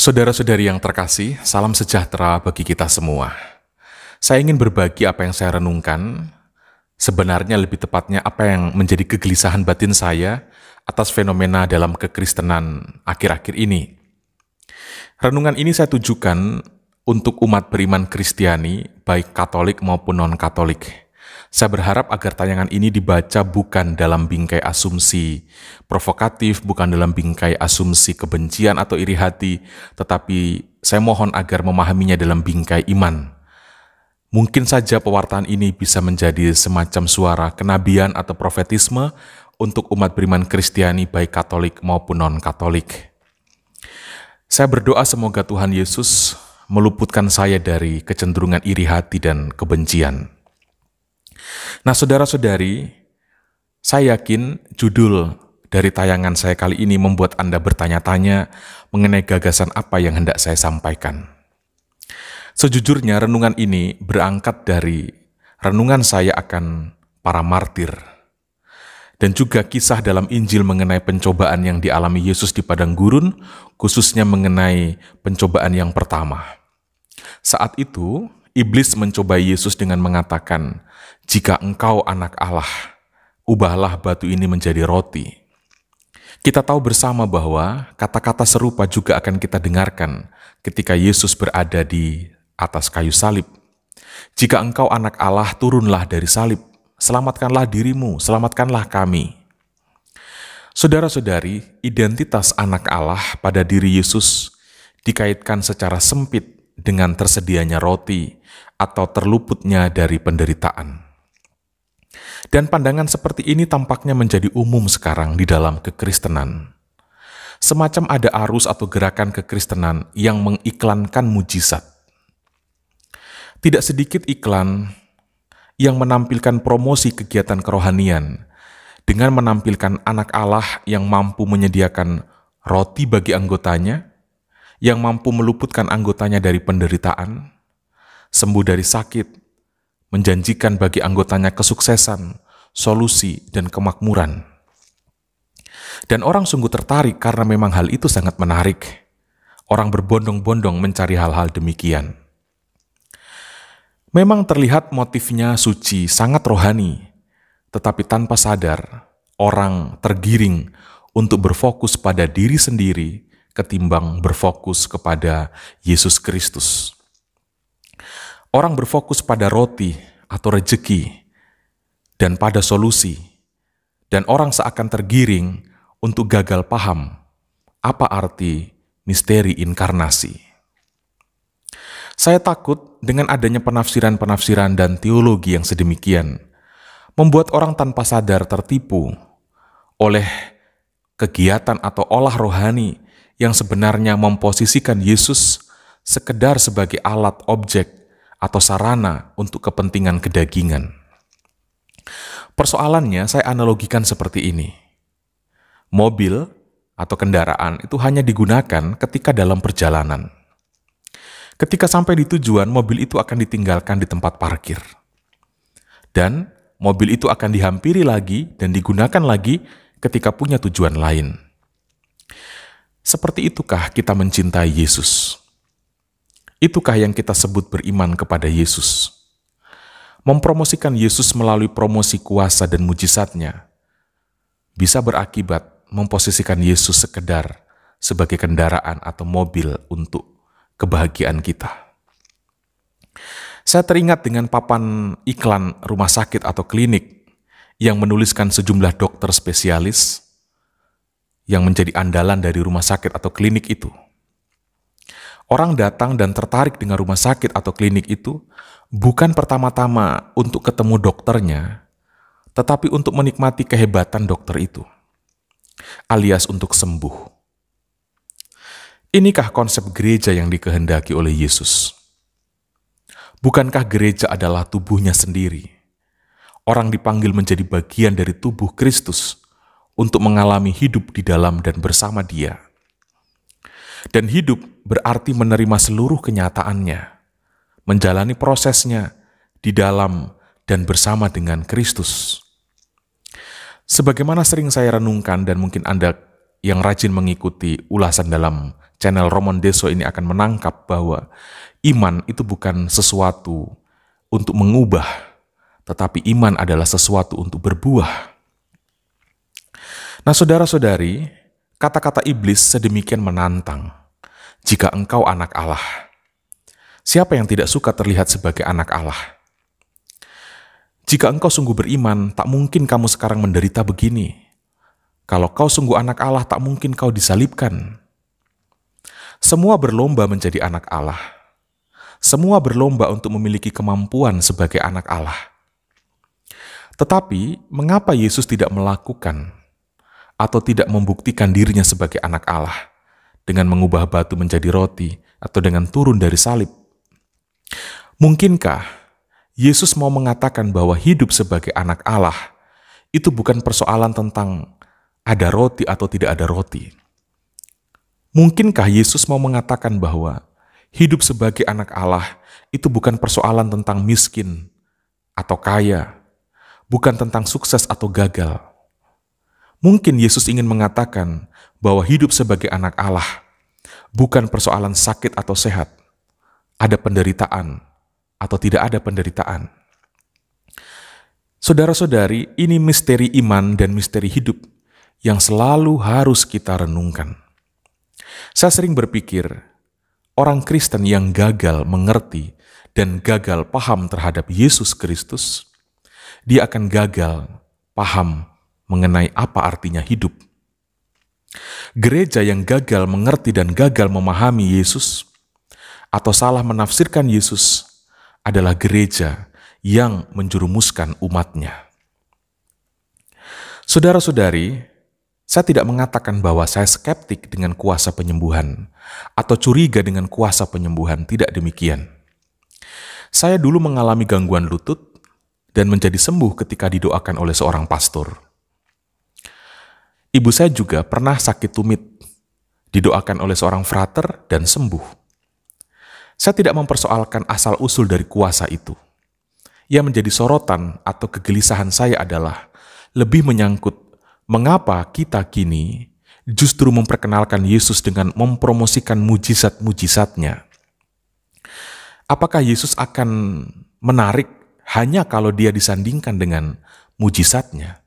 Saudara-saudari yang terkasih, salam sejahtera bagi kita semua. Saya ingin berbagi apa yang saya renungkan, sebenarnya lebih tepatnya apa yang menjadi kegelisahan batin saya atas fenomena dalam kekristenan akhir-akhir ini. Renungan ini saya tujukan untuk umat beriman Kristiani, baik Katolik maupun non-Katolik. Saya berharap agar tayangan ini dibaca bukan dalam bingkai asumsi provokatif, bukan dalam bingkai asumsi kebencian atau iri hati, tetapi saya mohon agar memahaminya dalam bingkai iman. Mungkin saja pewartaan ini bisa menjadi semacam suara kenabian atau profetisme untuk umat beriman Kristiani baik Katolik maupun non-Katolik. Saya berdoa semoga Tuhan Yesus meluputkan saya dari kecenderungan iri hati dan kebencian. Nah, saudara-saudari, saya yakin judul dari tayangan saya kali ini membuat Anda bertanya-tanya mengenai gagasan apa yang hendak saya sampaikan. Sejujurnya, renungan ini berangkat dari renungan saya akan para martir, dan juga kisah dalam Injil mengenai pencobaan yang dialami Yesus di padang gurun, khususnya mengenai pencobaan yang pertama. Saat itu, iblis mencobai Yesus dengan mengatakan, "Jika engkau anak Allah, ubahlah batu ini menjadi roti." Kita tahu bersama bahwa kata-kata serupa juga akan kita dengarkan ketika Yesus berada di atas kayu salib. "Jika engkau anak Allah, turunlah dari salib, selamatkanlah dirimu, selamatkanlah kami." Saudara-saudari, identitas anak Allah pada diri Yesus dikaitkan secara sempit dengan tersedianya roti atau terluputnya dari penderitaan. Dan pandangan seperti ini tampaknya menjadi umum sekarang di dalam kekristenan. Semacam ada arus atau gerakan kekristenan yang mengiklankan mujizat. Tidak sedikit iklan yang menampilkan promosi kegiatan kerohanian dengan menampilkan anak Allah yang mampu menyediakan roti bagi anggotanya, yang mampu meluputkan anggotanya dari penderitaan, sembuh dari sakit, menjanjikan bagi anggotanya kesuksesan, solusi, dan kemakmuran. Dan orang sungguh tertarik karena memang hal itu sangat menarik. Orang berbondong-bondong mencari hal-hal demikian. Memang terlihat motifnya suci, sangat rohani, tetapi tanpa sadar, orang tergiring untuk berfokus pada diri sendiri ketimbang berfokus kepada Yesus Kristus. Orang berfokus pada roti atau rejeki dan pada solusi, dan orang seakan tergiring untuk gagal paham apa arti misteri inkarnasi. Saya takut dengan adanya penafsiran-penafsiran dan teologi yang sedemikian membuat orang tanpa sadar tertipu oleh kegiatan atau olah rohani yang sebenarnya memposisikan Yesus sekedar sebagai alat objek atau sarana untuk kepentingan kedagingan. Persoalannya saya analogikan seperti ini. Mobil atau kendaraan itu hanya digunakan ketika dalam perjalanan. Ketika sampai di tujuan, mobil itu akan ditinggalkan di tempat parkir. Dan mobil itu akan dihampiri lagi dan digunakan lagi ketika punya tujuan lain. Seperti itukah kita mencintai Yesus? Itukah yang kita sebut beriman kepada Yesus? Mempromosikan Yesus melalui promosi kuasa dan mujizatnya bisa berakibat memposisikan Yesus sekedar sebagai kendaraan atau mobil untuk kebahagiaan kita. Saya teringat dengan papan iklan rumah sakit atau klinik yang menuliskan sejumlah dokter spesialis yang menjadi andalan dari rumah sakit atau klinik itu. Orang datang dan tertarik dengan rumah sakit atau klinik itu bukan pertama-tama untuk ketemu dokternya, tetapi untuk menikmati kehebatan dokter itu, alias untuk sembuh. Inikah konsep gereja yang dikehendaki oleh Yesus? Bukankah gereja adalah tubuhnya sendiri? Orang dipanggil menjadi bagian dari tubuh Kristus untuk mengalami hidup di dalam dan bersama Dia. Dan hidup berarti menerima seluruh kenyataannya, menjalani prosesnya di dalam dan bersama dengan Kristus. Sebagaimana sering saya renungkan dan mungkin Anda yang rajin mengikuti ulasan dalam channel Roman Deso ini akan menangkap bahwa iman itu bukan sesuatu untuk mengubah, tetapi iman adalah sesuatu untuk berbuah. Nah, saudara-saudari, kata-kata iblis sedemikian menantang. Jika engkau anak Allah, siapa yang tidak suka terlihat sebagai anak Allah? Jika engkau sungguh beriman, tak mungkin kamu sekarang menderita begini. Kalau kau sungguh anak Allah, tak mungkin kau disalibkan. Semua berlomba menjadi anak Allah. Semua berlomba untuk memiliki kemampuan sebagai anak Allah. Tetapi, mengapa Yesus tidak melakukan atau tidak membuktikan dirinya sebagai anak Allah dengan mengubah batu menjadi roti atau dengan turun dari salib? Mungkinkah Yesus mau mengatakan bahwa hidup sebagai anak Allah itu bukan persoalan tentang ada roti atau tidak ada roti? Mungkinkah Yesus mau mengatakan bahwa hidup sebagai anak Allah itu bukan persoalan tentang miskin atau kaya, bukan tentang sukses atau gagal? Mungkin Yesus ingin mengatakan bahwa hidup sebagai anak Allah bukan persoalan sakit atau sehat, ada penderitaan atau tidak ada penderitaan. Saudara-saudari, ini misteri iman dan misteri hidup yang selalu harus kita renungkan. Saya sering berpikir, orang Kristen yang gagal mengerti dan gagal paham terhadap Yesus Kristus, dia akan gagal paham mengenai apa artinya hidup. Gereja yang gagal mengerti dan gagal memahami Yesus atau salah menafsirkan Yesus adalah gereja yang menjerumuskan umatnya. Saudara-saudari, saya tidak mengatakan bahwa saya skeptik dengan kuasa penyembuhan atau curiga dengan kuasa penyembuhan, tidak demikian. Saya dulu mengalami gangguan lutut dan menjadi sembuh ketika didoakan oleh seorang pastor. Ibu saya juga pernah sakit tumit, didoakan oleh seorang frater dan sembuh. Saya tidak mempersoalkan asal-usul dari kuasa itu. Yang menjadi sorotan atau kegelisahan saya adalah lebih menyangkut mengapa kita kini justru memperkenalkan Yesus dengan mempromosikan mujizat-mujizatnya. Apakah Yesus akan menarik hanya kalau dia disandingkan dengan mujizatnya?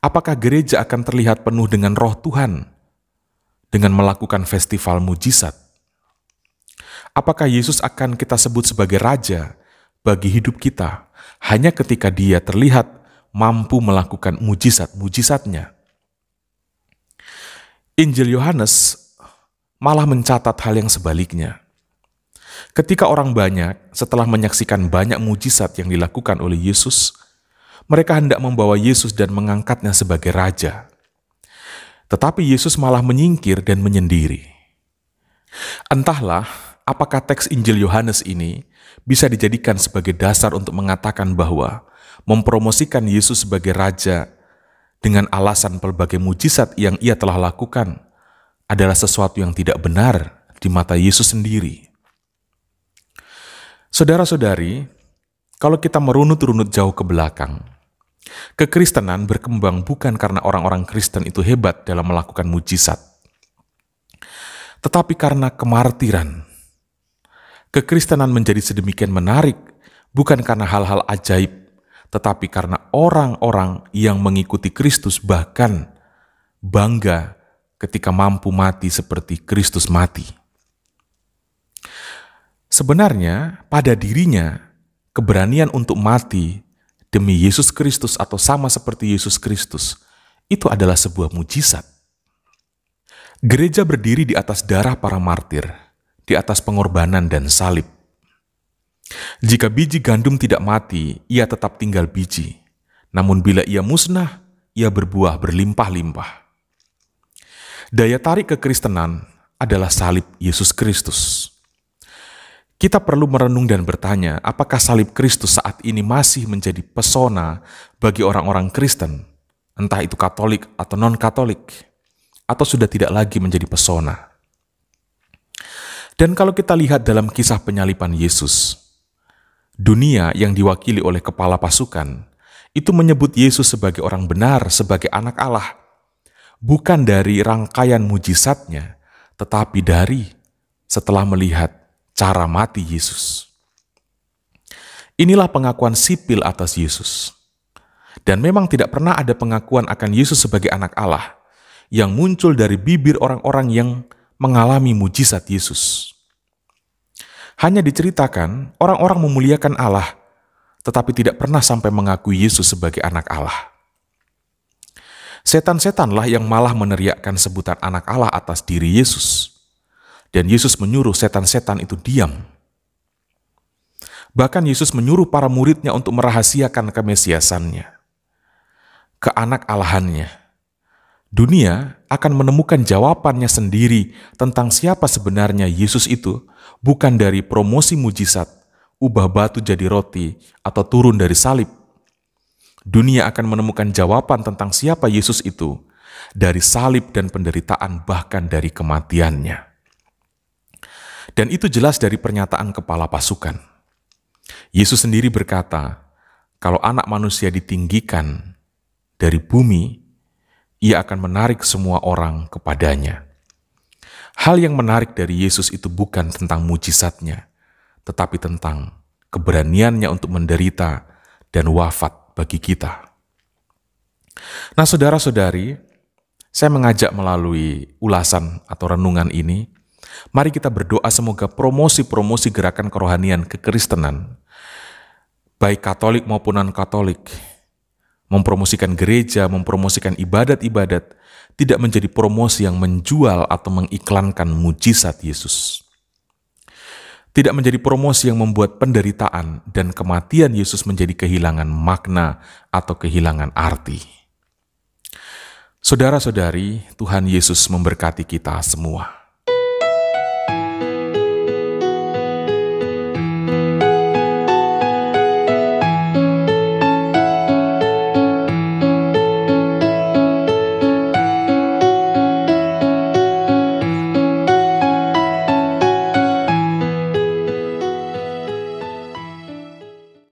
Apakah gereja akan terlihat penuh dengan roh Tuhan dengan melakukan festival mujizat? Apakah Yesus akan kita sebut sebagai Raja bagi hidup kita hanya ketika dia terlihat mampu melakukan mujizat-mujizatnya? Injil Yohanes malah mencatat hal yang sebaliknya. Ketika orang banyak setelah menyaksikan banyak mujizat yang dilakukan oleh Yesus, mereka hendak membawa Yesus dan mengangkatnya sebagai raja. Tetapi Yesus malah menyingkir dan menyendiri. Entahlah apakah teks Injil Yohanes ini bisa dijadikan sebagai dasar untuk mengatakan bahwa mempromosikan Yesus sebagai raja dengan alasan pelbagai mujizat yang ia telah lakukan adalah sesuatu yang tidak benar di mata Yesus sendiri. Saudara-saudari, kalau kita merunut-runut jauh ke belakang, kekristenan berkembang bukan karena orang-orang Kristen itu hebat dalam melakukan mujizat, tetapi karena kemartiran. Kekristenan menjadi sedemikian menarik bukan karena hal-hal ajaib, tetapi karena orang-orang yang mengikuti Kristus bahkan bangga ketika mampu mati seperti Kristus mati. Sebenarnya pada dirinya, keberanian untuk mati demi Yesus Kristus atau sama seperti Yesus Kristus, itu adalah sebuah mujizat. Gereja berdiri di atas darah para martir, di atas pengorbanan dan salib. Jika biji gandum tidak mati, ia tetap tinggal biji. Namun bila ia musnah, ia berbuah berlimpah-limpah. Daya tarik kekristenan adalah salib Yesus Kristus. Kita perlu merenung dan bertanya, apakah salib Kristus saat ini masih menjadi pesona bagi orang-orang Kristen, entah itu Katolik atau non-Katolik, atau sudah tidak lagi menjadi pesona? Dan kalau kita lihat dalam kisah penyaliban Yesus, dunia yang diwakili oleh kepala pasukan, itu menyebut Yesus sebagai orang benar, sebagai anak Allah, bukan dari rangkaian mujizatnya, tetapi dari setelah melihat cara mati Yesus. Inilah pengakuan sipil atas Yesus. Dan memang tidak pernah ada pengakuan akan Yesus sebagai anak Allah yang muncul dari bibir orang-orang yang mengalami mujizat Yesus. Hanya diceritakan orang-orang memuliakan Allah, tetapi tidak pernah sampai mengakui Yesus sebagai anak Allah. Setan-setanlah yang malah meneriakkan sebutan anak Allah atas diri Yesus. Dan Yesus menyuruh setan-setan itu diam. Bahkan Yesus menyuruh para muridnya untuk merahasiakan kemesiasannya, keanak-alahannya. Dunia akan menemukan jawabannya sendiri tentang siapa sebenarnya Yesus itu, bukan dari promosi mujizat, ubah batu jadi roti, atau turun dari salib. Dunia akan menemukan jawaban tentang siapa Yesus itu dari salib dan penderitaan, bahkan dari kematiannya. Dan itu jelas dari pernyataan kepala pasukan. Yesus sendiri berkata, kalau anak manusia ditinggikan dari bumi, ia akan menarik semua orang kepadanya. Hal yang menarik dari Yesus itu bukan tentang mujizatnya, tetapi tentang keberaniannya untuk menderita dan wafat bagi kita. Nah, saudara-saudari, saya mengajak melalui ulasan atau renungan ini, mari kita berdoa semoga promosi-promosi gerakan kerohanian kekristenan, baik Katolik maupun non-Katolik, mempromosikan gereja, mempromosikan ibadat-ibadat, tidak menjadi promosi yang menjual atau mengiklankan mujizat Yesus. Tidak menjadi promosi yang membuat penderitaan dan kematian Yesus menjadi kehilangan makna atau kehilangan arti. Saudara-saudari, Tuhan Yesus memberkati kita semua.